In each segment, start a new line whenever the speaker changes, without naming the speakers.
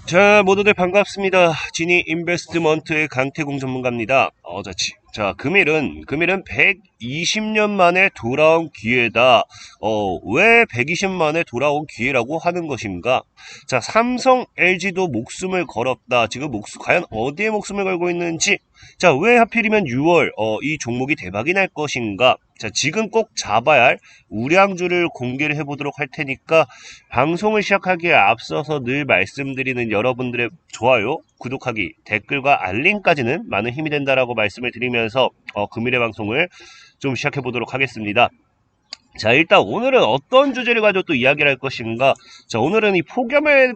자, 모두들 반갑습니다. 지니 인베스트먼트의 강태공 전문가입니다. 금일은 120년 만에 돌아온 기회다. 왜 120년 만에 돌아온 기회라고 하는 것인가? 자, 삼성, LG도 목숨을 걸었다. 지금 과연 어디에 목숨을 걸고 있는지. 자, 왜 하필이면 6월, 이 종목이 대박이 날 것인가? 자, 지금 꼭 잡아야 할 우량주를 공개를 해보도록 할 테니까 방송을 시작하기에 앞서서 늘 말씀드리는 여러분들의 좋아요, 구독하기, 댓글과 알림까지는 많은 힘이 된다라고 말씀을 드리면서 금일의 방송을 좀 시작해 보도록 하겠습니다. 자, 일단 오늘은 어떤 주제를 가지고 또 이야기를 할 것인가? 자, 오늘은 이 폭염을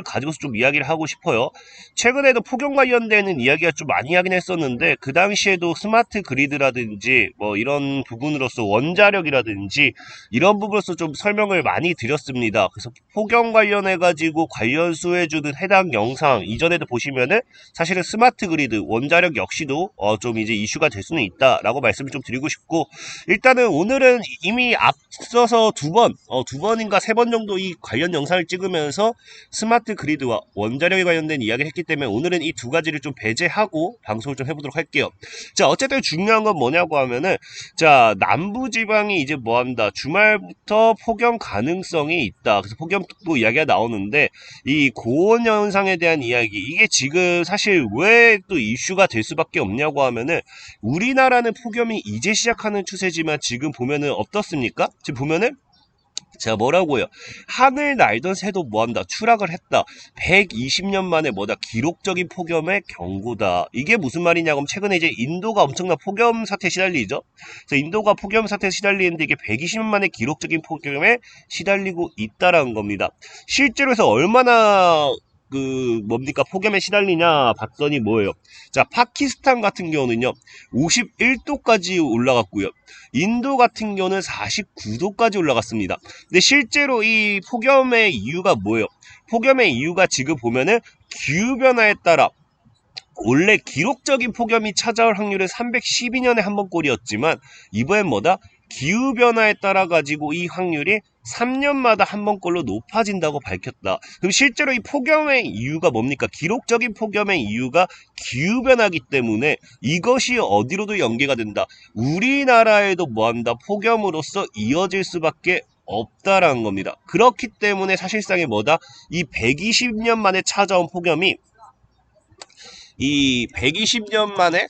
가지고서 좀 이야기를 하고 싶어요. 최근에도 폭염 관련되는 이야기가 좀 많이 하긴 했었는데, 그 당시에도 스마트 그리드라든지, 뭐 이런 부분으로서 원자력이라든지, 이런 부분으로서 좀 설명을 많이 드렸습니다. 그래서 폭염 관련해가지고 관련 수혜주는 해당 영상, 이전에도 보시면은, 사실은 스마트 그리드, 원자력 역시도, 좀 이제 이슈가 될 수는 있다라고 말씀을 좀 드리고 싶고, 일단은 오늘은 이미 앞서서 두 번인가 세 번 정도 이 관련 영상을 찍으면서 스마트 그리드와 원자력에 관련된 이야기를 했기 때문에 오늘은 이 두 가지를 좀 배제하고 방송을 좀 해보도록 할게요. 자, 어쨌든 중요한 건 뭐냐고 하면은, 자, 남부지방이 이제 뭐한다. 주말부터 폭염 가능성이 있다. 그래서 폭염특보 이야기가 나오는데, 이 고온 현상에 대한 이야기, 이게 지금 사실 왜 또 이슈가 될 수밖에 없냐고 하면은, 우리나라는 폭염이 이제 시작하는 추세지만 지금 보면은 어떻습니까? 지금 보면은 제가 뭐라고요? 하늘 날던 새도 뭐한다? 추락을 했다. 120년 만에 뭐다? 기록적인 폭염의 경고다. 이게 무슨 말이냐고 하면 최근에 이제 인도가 엄청난 폭염 사태에 시달리죠. 그래서 인도가 폭염 사태에 시달리는데 이게 120년 만에 기록적인 폭염에 시달리고 있다라는 겁니다. 실제로 해서 얼마나 뭡니까 폭염에 시달리냐 봤더니 뭐예요? 자, 파키스탄 같은 경우는요 51도까지 올라갔고요, 인도 같은 경우는 49도까지 올라갔습니다. 근데 실제로 이 폭염의 이유가 뭐예요? 폭염의 이유가 지금 보면은 기후변화에 따라 원래 기록적인 폭염이 찾아올 확률은 312년에 한 번꼴이었지만 이번엔 뭐다? 기후변화에 따라 가지고 이 확률이 3년마다 한 번꼴로 높아진다고 밝혔다. 그럼 실제로 이 폭염의 이유가 뭡니까? 기록적인 폭염의 이유가 기후변화이기 때문에 이것이 어디로도 연계가 된다. 우리나라에도 뭐한다? 폭염으로서 이어질 수밖에 없다라는 겁니다. 그렇기 때문에 사실상의 뭐다? 이 120년 만에 찾아온 폭염이 이 120년 만에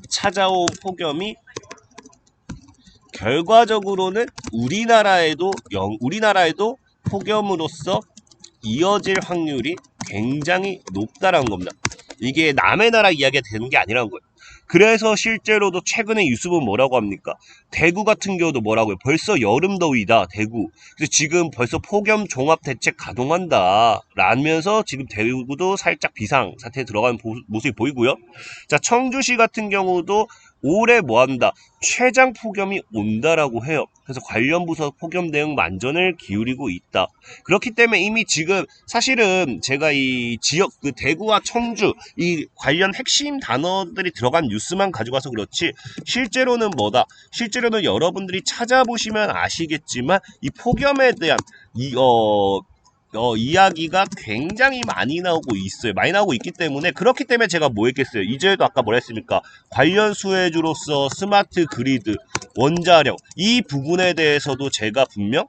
찾아온 폭염이 결과적으로는 우리나라에도 폭염으로서 이어질 확률이 굉장히 높다라는 겁니다. 이게 남의 나라 이야기가 되는 게 아니라는 거예요. 그래서 실제로도 최근에 뉴스는 뭐라고 합니까? 대구 같은 경우도 뭐라고요? 벌써 여름 더위다, 대구. 그래서 지금 벌써 폭염 종합 대책 가동한다 라면서 지금 대구도 살짝 비상 사태에 들어가는 모습이 보이고요. 자, 청주시 같은 경우도 올해 뭐한다? 최장 폭염이 온다라고 해요. 그래서 관련 부서 폭염 대응 만전을 기울이고 있다. 그렇기 때문에 이미 지금 사실은 제가 이 지역 대구와 청주 이 관련 핵심 단어들이 들어간 뉴스만 가지고 와서 그렇지, 실제로는 뭐다? 실제로는 여러분들이 찾아보시면 아시겠지만 이 폭염에 대한 이야기가 굉장히 많이 나오고 있어요. 많이 나오고 있기 때문에, 그렇기 때문에 제가 뭐 했겠어요? 이제도 아까 뭐라 했습니까? 관련 수혜주로서 스마트 그리드, 원자력, 이 부분에 대해서도 제가 분명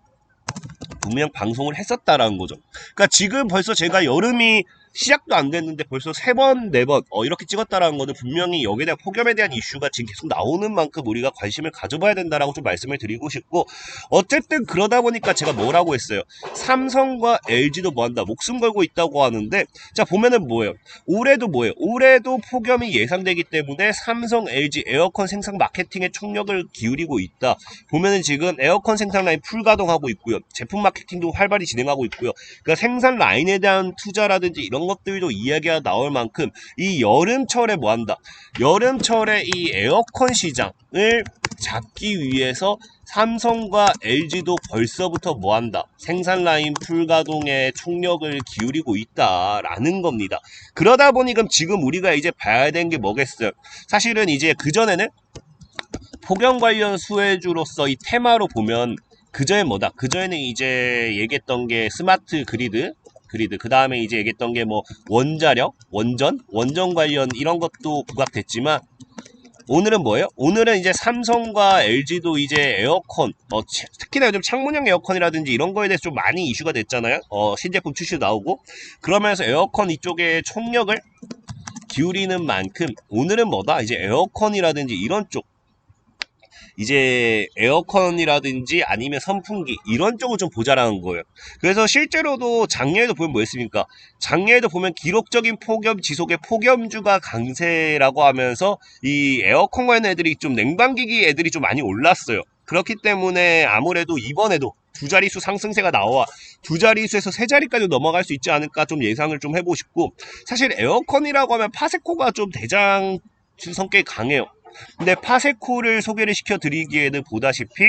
방송을 했었다라는 거죠. 그러니까 지금 벌써 제가 여름이 시작도 안 됐는데 벌써 세 번, 네 번 이렇게 찍었다라는 거는 분명히 여기에 대한 폭염에 대한 이슈가 지금 계속 나오는 만큼 우리가 관심을 가져봐야 된다라고 좀 말씀을 드리고 싶고, 어쨌든 그러다 보니까 제가 뭐라고 했어요? 삼성과 LG도 뭐한다? 목숨 걸고 있다고 하는데, 자 보면은 뭐예요? 올해도 뭐예요? 올해도 폭염이 예상되기 때문에 삼성, LG 에어컨 생산 마케팅에 총력을 기울이고 있다. 보면은 지금 에어컨 생산 라인 풀 가동하고 있고요. 제품 마케팅도 활발히 진행하고 있고요. 그러니까 생산 라인에 대한 투자라든지 이런 것들도 이야기가 나올 만큼 이 여름철에 뭐한다? 여름철에 이 에어컨 시장을 잡기 위해서 삼성과 LG도 벌써부터 뭐한다? 생산 라인 풀가동에 총력을 기울이고 있다라는 겁니다. 그러다 보니 그럼 지금 우리가 이제 봐야 되는 게 뭐겠어요? 사실은 이제 그전에는 폭염 관련 수혜주로서 이 테마로 보면 그전에 뭐다? 그전에는 이제 얘기했던 게 스마트 그리드, 그리드. 그 다음에 이제 얘기했던 게 뭐 원자력, 원전 관련 이런 것도 부각됐지만 오늘은 뭐예요? 오늘은 이제 삼성과 LG도 이제 에어컨, 특히나 요즘 창문형 에어컨이라든지 이런 거에 대해서 좀 많이 이슈가 됐잖아요. 신제품 출시도 나오고. 그러면서 에어컨 이쪽에 총력을 기울이는 만큼 오늘은 뭐다? 이제 에어컨이라든지 이런 쪽, 이제 에어컨이라든지 아니면 선풍기 이런 쪽을 좀 보자라는 거예요. 그래서 실제로도 작년에도 보면 뭐였습니까? 작년에도 보면 기록적인 폭염 지속의 폭염주가 강세라고 하면서 이 에어컨 관련 애들이 좀 냉방기기 애들이 좀 많이 올랐어요. 그렇기 때문에 아무래도 이번에도 두 자릿수 상승세가 나와 두 자릿수에서 세 자리까지 넘어갈 수 있지 않을까 좀 예상을 좀 해보고 싶고, 사실 에어컨이라고 하면 파세코가 좀 대장 성격이 강해요. 근데 파세코를 소개를 시켜드리기에는 보다시피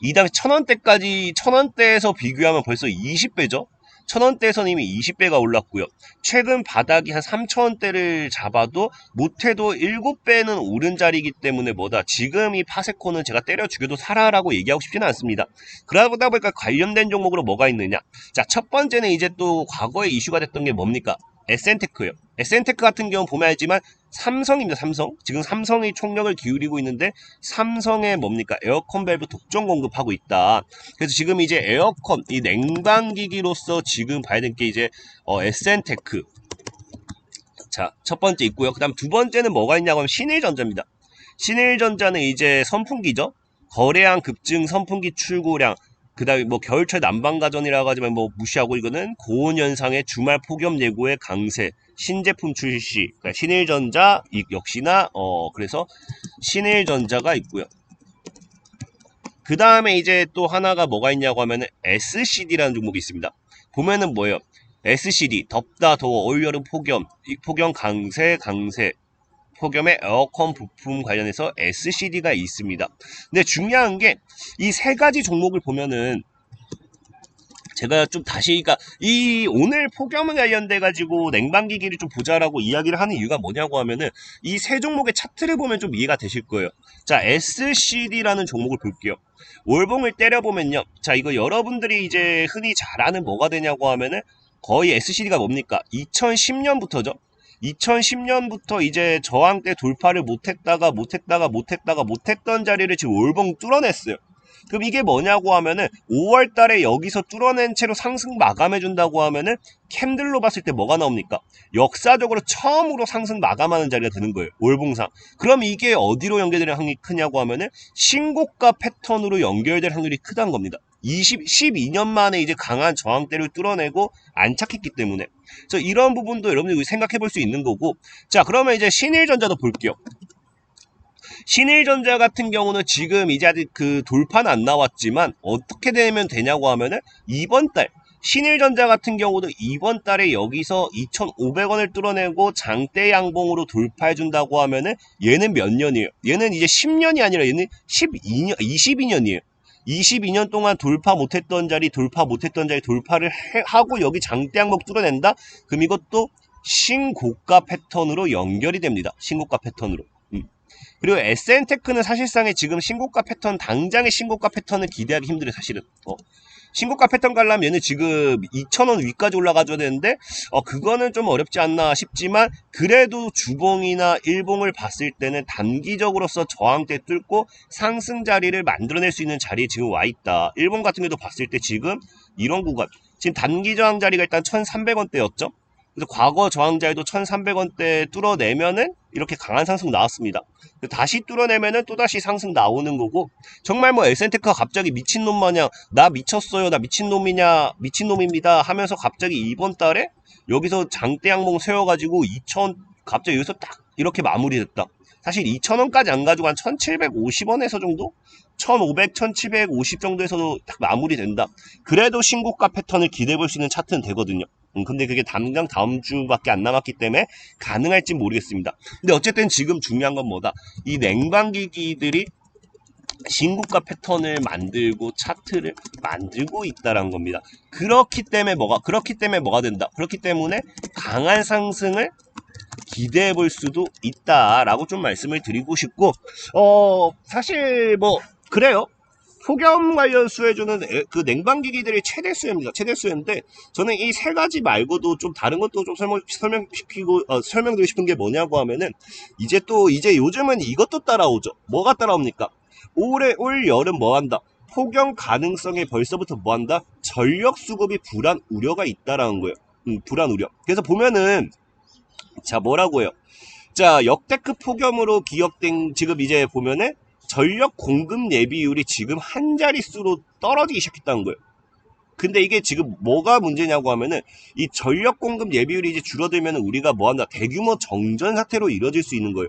이 다음에 1000원대까지 1000원대에서 비교하면 벌써 20배죠. 1000원대에서는 이미 20배가 올랐고요. 최근 바닥이 한 3000원대를 잡아도 못해도 7배는 오른 자리이기 때문에 뭐다, 지금 이 파세코는 제가 때려 죽여도 사라라고 얘기하고 싶지는 않습니다. 그러다 보니까 관련된 종목으로 뭐가 있느냐. 자, 첫 번째는 이제 또 과거에 이슈가 됐던 게 뭡니까? 에센테크예요. 에센테크 같은 경우 보면 알지만 삼성입니다. 삼성. 지금 삼성이 총력을 기울이고 있는데 삼성의 뭡니까? 에어컨 밸브 독점 공급하고 있다. 그래서 지금 이제 에어컨, 이 냉방기기로서 지금 봐야 될 게 이제 에센테크. 자, 첫 번째 있고요. 그 다음 두 번째는 뭐가 있냐고 하면 신일전자입니다. 신일전자는 이제 선풍기죠. 거래량 급증 선풍기 출고량, 그 다음에 뭐 겨울철 난방가전이라고 하지만 뭐 무시하고, 이거는 고온현상의 주말 폭염 예고의 강세, 신제품 출시, 그러니까 신일전자 역시나 그래서 신일전자가 있고요. 그 다음에 이제 또 하나가 뭐가 있냐고 하면은 SCD라는 종목이 있습니다. 보면은 뭐예요? SCD, 덥다 더워 올여름 폭염, 폭염 강세 폭염의 에어컨 부품 관련해서 SCD가 있습니다. 근데 중요한 게 이 세 가지 종목을 보면은 제가 좀 다시, 그러니까 이 오늘 폭염에 관련돼 가지고 냉방기기를 좀 보자라고 이야기를 하는 이유가 뭐냐고 하면은 이 세 종목의 차트를 보면 좀 이해가 되실 거예요. 자, SCD라는 종목을 볼게요. 월봉을 때려보면요. 자, 이거 여러분들이 이제 흔히 잘 아는 뭐가 되냐고 하면은 거의 SCD가 뭡니까? 2010년부터죠. 2010년부터 이제 저항대 돌파를 못했던 자리를 지금 월봉 뚫어냈어요. 그럼 이게 뭐냐고 하면은 5월 달에 여기서 뚫어낸 채로 상승 마감해준다고 하면은 캔들로 봤을 때 뭐가 나옵니까? 역사적으로 처음으로 상승 마감하는 자리가 되는 거예요. 월봉상. 그럼 이게 어디로 연결될 확률이 크냐고 하면은 신고가 패턴으로 연결될 확률이 크다는 겁니다. 12년 만에 이제 강한 저항대를 뚫어내고 안착했기 때문에. 그래서 이런 부분도 여러분들이 생각해 볼 수 있는 거고. 자, 그러면 이제 신일전자도 볼게요. 신일전자 같은 경우는 지금 이제 아직 그 돌파는 안 나왔지만 어떻게 되면 되냐고 하면은 이번 달 신일전자 같은 경우도 이번 달에 여기서 2,500원을 뚫어내고 장대 양봉으로 돌파해 준다고 하면은 얘는 몇 년이에요? 얘는 이제 10년이 아니라 얘는 12년, 22년이에요. 22년 동안 돌파 못했던 자리 돌파를 하고 여기 장대 양봉 뚫어낸다? 그럼 이것도 신고가 패턴으로 연결이 됩니다. 신고가 패턴으로. 그리고 SN테크는 사실상의 지금 신고가 패턴, 당장의 신고가 패턴을 기대하기 힘들어요, 사실은. 신고가 패턴 가려면 얘는 지금 2,000원 위까지 올라가줘야 되는데, 그거는 좀 어렵지 않나 싶지만, 그래도 주봉이나 일봉을 봤을 때는 단기적으로서 저항대 뚫고 상승 자리를 만들어낼 수 있는 자리에 지금 와 있다. 일본 같은 경우도 봤을 때 지금 이런 구간, 지금 단기 저항 자리가 일단 1,300원대였죠? 그래서 과거 저항자에도 1,300원대 뚫어내면은 이렇게 강한 상승 나왔습니다. 다시 뚫어내면은 또다시 상승 나오는 거고, 정말 뭐 에센테크가 갑자기 미친놈 마냥 나 미쳤어요, 나 미친놈입니다 하면서 갑자기 이번 달에 여기서 장대 양봉 세워가지고 2,000, 갑자기 여기서 딱 이렇게 마무리됐다. 사실 2,000원까지 안 가지고 한 1,750원에서 정도? 1,500, 1,750 정도에서도 딱 마무리된다. 그래도 신고가 패턴을 기대해 볼 수 있는 차트는 되거든요. 근데 그게 당장 다음 주밖에 안 남았기 때문에 가능할지 모르겠습니다. 근데 어쨌든 지금 중요한 건 뭐다? 이 냉방기기들이 신고가 패턴을 만들고 차트를 만들고 있다는 겁니다. 그렇기 때문에 뭐가 된다? 그렇기 때문에 강한 상승을 기대해 볼 수도 있다라고 좀 말씀을 드리고 싶고, 사실 뭐 그래요. 폭염 관련 수혜주는 그 냉방기기들의 최대 수혜입니다. 최대 수혜인데 저는 이 세 가지 말고도 좀 다른 것도 좀 설명드리고 싶은 게 뭐냐고 하면은 이제 요즘은 이것도 따라오죠. 뭐가 따라옵니까? 올 여름 뭐 한다? 폭염 가능성에 벌써부터 뭐 한다? 전력 수급이 불안 우려가 있다라는 거예요. 불안 우려. 그래서 보면은 자 뭐라고 해요? 자 역대급 폭염으로 기억된 지금 이제 보면은 전력 공급 예비율이 지금 한 자릿수로 떨어지기 시작했다는 거예요. 근데 이게 지금 뭐가 문제냐고 하면은 이 전력 공급 예비율이 이제 줄어들면 우리가 뭐 한다? 대규모 정전 사태로 이뤄질 수 있는 거예요.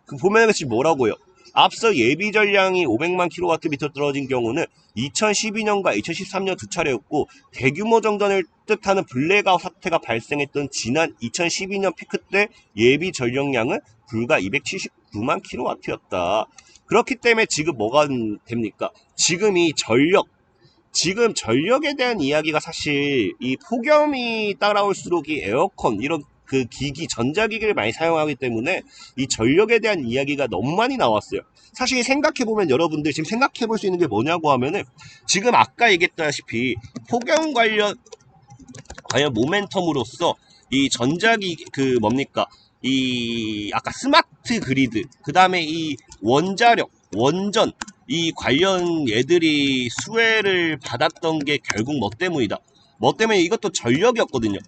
그 보면은 지금 뭐라고 해요? 앞서 예비 전량이 500만 kWm 떨어진 경우는 2012년과 2013년 두 차례였고 대규모 정전을 뜻하는 블랙아웃 사태가 발생했던 지난 2012년 피크 때 예비 전력량은 불과 279만 kW였다. 그렇기 때문에 지금 뭐가 됩니까? 지금 전력에 대한 이야기가 사실 이 폭염이 따라올수록 이 에어컨 이런 그 기기, 전자기기를 많이 사용하기 때문에 이 전력에 대한 이야기가 너무 많이 나왔어요. 사실 생각해보면 여러분들 지금 생각해볼 수 있는 게 뭐냐고 하면은 지금 아까 얘기했다시피 폭염 관련 모멘텀으로서 이 전자기기 그 뭡니까? 이 아까 스마트 그리드 그 다음에 이 원자력 원전 이 관련 얘들이 수혜를 받았던 게 결국 뭐 때문이다. 뭐 때문에 이것도 전력이었거든요.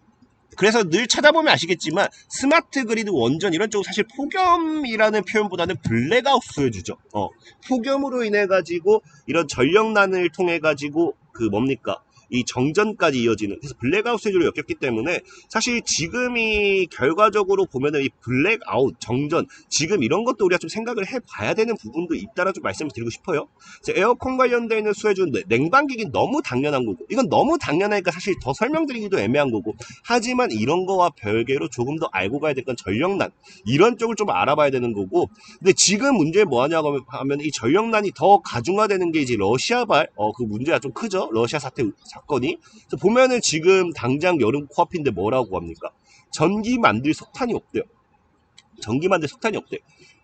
그래서 늘 찾아보면 아시겠지만 스마트 그리드 원전 이런 쪽은 사실 폭염이라는 표현보다는 블랙아웃 수혜주죠. 폭염으로 인해 가지고 이런 전력난을 통해 가지고 그 뭡니까? 이 정전까지 이어지는 그래서 블랙아웃 수혜주로 엮였기 때문에 사실 지금이 결과적으로 보면은 이 블랙아웃 정전 지금 이런 것도 우리가 좀 생각을 해봐야 되는 부분도 있다라 좀 말씀을 드리고 싶어요. 에어컨 관련되어 있는 수혜주는 냉방기기는 너무 당연한 거고 이건 너무 당연하니까 사실 더 설명드리기도 애매한 거고 하지만 이런 거와 별개로 조금 더 알고 가야 될 건 전력난 이런 쪽을 좀 알아봐야 되는 거고 근데 지금 문제 뭐하냐고 하면 이 전력난이 더 가중화되는 게 이제 러시아발 그 문제가 좀 크죠. 러시아 사건이 보면은 지금 당장 여름 코앞인데 뭐라고 합니까? 전기 만들 석탄이 없대요.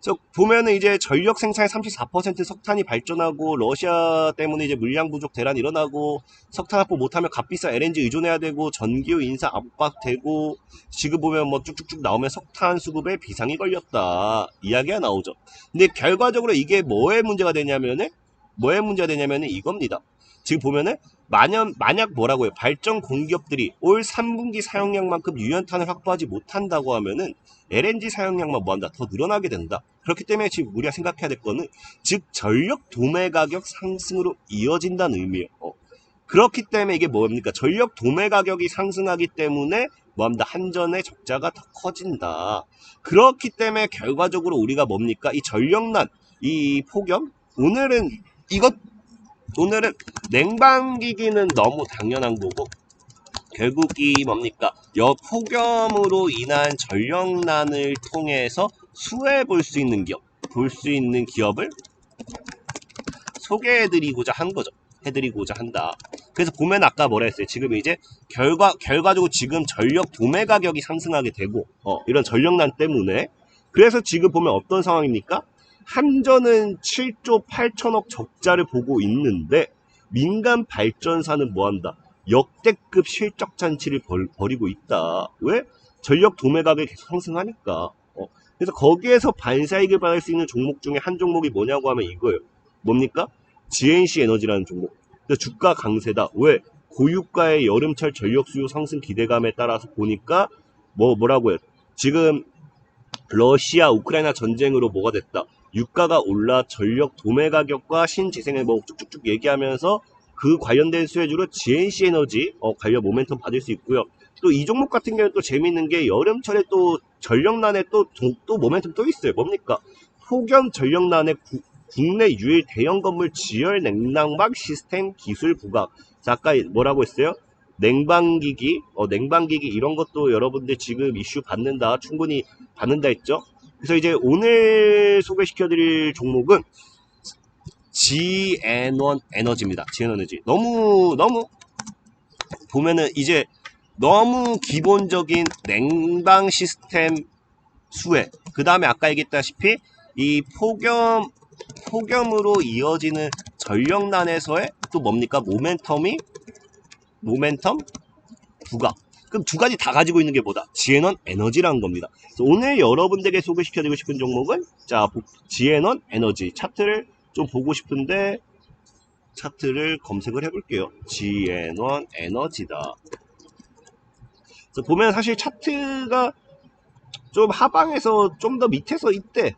그래서 보면은 이제 전력 생산의 34% 석탄이 발전하고 러시아 때문에 이제 물량 부족 대란 일어나고 석탄 확보 못하면 값비싼 LNG 의존해야 되고 전기료 인상 압박되고 지금 보면 뭐 쭉쭉쭉 나오면 석탄 수급에 비상이 걸렸다 이야기가 나오죠. 근데 결과적으로 이게 뭐의 문제가 되냐면은 이겁니다. 지금 보면은 만약 뭐라고요? 발전 공기업들이 올 3분기 사용량만큼 유연탄을 확보하지 못한다고 하면은 LNG 사용량만 뭐한다? 더 늘어나게 된다. 그렇기 때문에 지금 우리가 생각해야 될 거는 즉 전력 도매 가격 상승으로 이어진다는 의미예요. 그렇기 때문에 이게 뭡니까? 전력 도매 가격이 상승하기 때문에 뭐합니다? 한전의 적자가 더 커진다. 그렇기 때문에 결과적으로 우리가 뭡니까? 이 전력난, 이 폭염? 오늘은 냉방기기는 너무 당연한 거고 결국 이 뭡니까? 폭염으로 인한 전력난을 통해서 수혜해 볼 수 있는 기업을 소개해드리고자 한 거죠. 해드리고자 한다. 그래서 보면 아까 뭐라 했어요? 지금 이제 결과적으로 지금 전력 도매 가격이 상승하게 되고 이런 전력난 때문에 그래서 지금 보면 어떤 상황입니까? 한전은 7조 8천억 적자를 보고 있는데 민간 발전사는 뭐한다? 역대급 실적 잔치를 벌이고 있다. 왜? 전력 도매 가격이 계속 상승하니까. 그래서 거기에서 반사이익을 받을 수 있는 종목 중에 한 종목이 뭐냐고 하면 이거예요. 뭡니까? GNC 에너지라는 종목. 주가 강세다. 왜? 고유가의 여름철 전력 수요 상승 기대감에 따라서 보니까 뭐라고요? 지금 러시아 우크라이나 전쟁으로 뭐가 됐다. 유가가 올라 전력 도매 가격과 신재생을 뭐 쭉쭉쭉 얘기하면서 그 관련된 수혜주로 GNC 에너지 관련 모멘텀 받을 수 있고요. 또 이 종목 같은 경우는 또 재밌는 게 여름철에 또 전력난에 또 모멘텀 또 있어요. 뭡니까? 폭염 전력난에 국내 유일 대형 건물 지열 냉난방 시스템 기술 부각. 자, 아까 뭐라고 했어요? 냉방기기 이런 것도 여러분들 지금 이슈 충분히 받는다 했죠. 그래서 이제 오늘 소개시켜드릴 종목은 GN1 에너지입니다. GN1 에너지. 너무 보면은 이제 너무 기본적인 냉방 시스템 수혜. 그 다음에 아까 얘기했다시피 이 폭염 폭염으로 이어지는 전력난에서의 또 뭡니까? 모멘텀 부각. 그럼 두 가지 다 가지고 있는 게 뭐다? 지에넌 에너지라는 겁니다. 그래서 오늘 여러분들에게 소개시켜드리고 싶은 종목은 자, 지에넌 에너지 차트를 좀 보고 싶은데 차트를 검색을 해볼게요. 지에넌 에너지다. 그래서 보면 사실 차트가 좀 하방에서 좀 더 밑에서 이때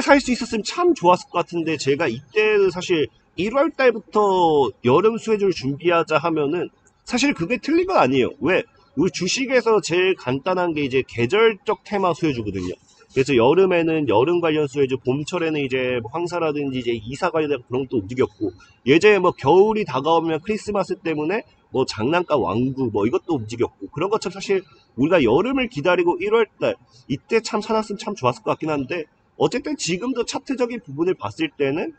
살 수 있었으면 참 좋았을 것 같은데 제가 이때 사실 1월 달부터 여름 수혜주를 준비하자 하면은 사실 그게 틀린 건 아니에요. 왜? 우리 주식에서 제일 간단한 게 이제 계절적 테마 수혜주거든요. 그래서 여름에는 여름 관련 수혜주, 봄철에는 이제 황사라든지 이제 이사 관련 그런 것도 움직였고, 예전에 뭐 겨울이 다가오면 크리스마스 때문에 뭐 장난감 왕구 뭐 이것도 움직였고, 그런 것처럼 사실 우리가 여름을 기다리고 1월달 이때 참 사놨으면 참 좋았을 것 같긴 한데 어쨌든 지금도 차트적인 부분을 봤을 때는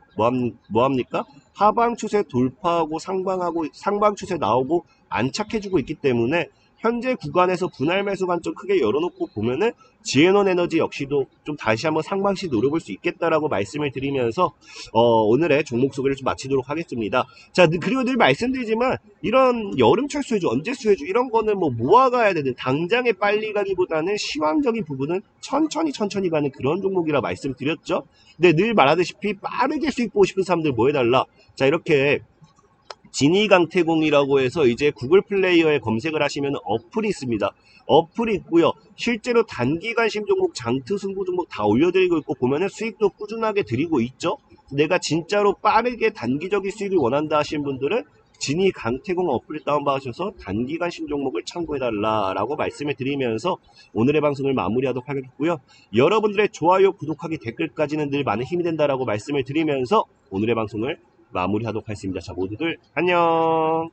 뭐합니까? 하방 추세 돌파하고 상방 추세 나오고 안착해주고 있기 때문에 현재 구간에서 분할 매수 관점 크게 열어놓고 보면은 지에논 에너지 역시도 좀 다시 한번 상방시 노려볼 수 있겠다라고 말씀을 드리면서 오늘의 종목 소개를 좀 마치도록 하겠습니다. 자, 그리고 늘 말씀드리지만 이런 여름철 수혜주, 언제 수혜주 이런 거는 뭐 모아가야 되는 당장에 빨리 가기보다는 시황적인 부분은 천천히 가는 그런 종목이라 말씀드렸죠. 근데 늘 말하듯이 빠르게 수익 보고 싶은 사람들 뭐 해달라. 자, 이렇게 지니강태공이라고 해서 이제 구글 플레이어에 검색을 하시면 어플이 있습니다. 어플이 있고요. 실제로 단기간 심종목, 장투, 승부 종목 다 올려드리고 있고 보면은 수익도 꾸준하게 드리고 있죠. 내가 진짜로 빠르게 단기적인 수익을 원한다 하시는 분들은 지니 강태공 어플을 다운받으셔서 단기간 심종목을 참고해달라라고 말씀을 드리면서 오늘의 방송을 마무리하도록 하겠고요. 여러분들의 좋아요, 구독하기, 댓글까지는 늘 많은 힘이 된다라고 말씀을 드리면서 오늘의 방송을 마무리하도록 하겠습니다. 자, 모두들 안녕.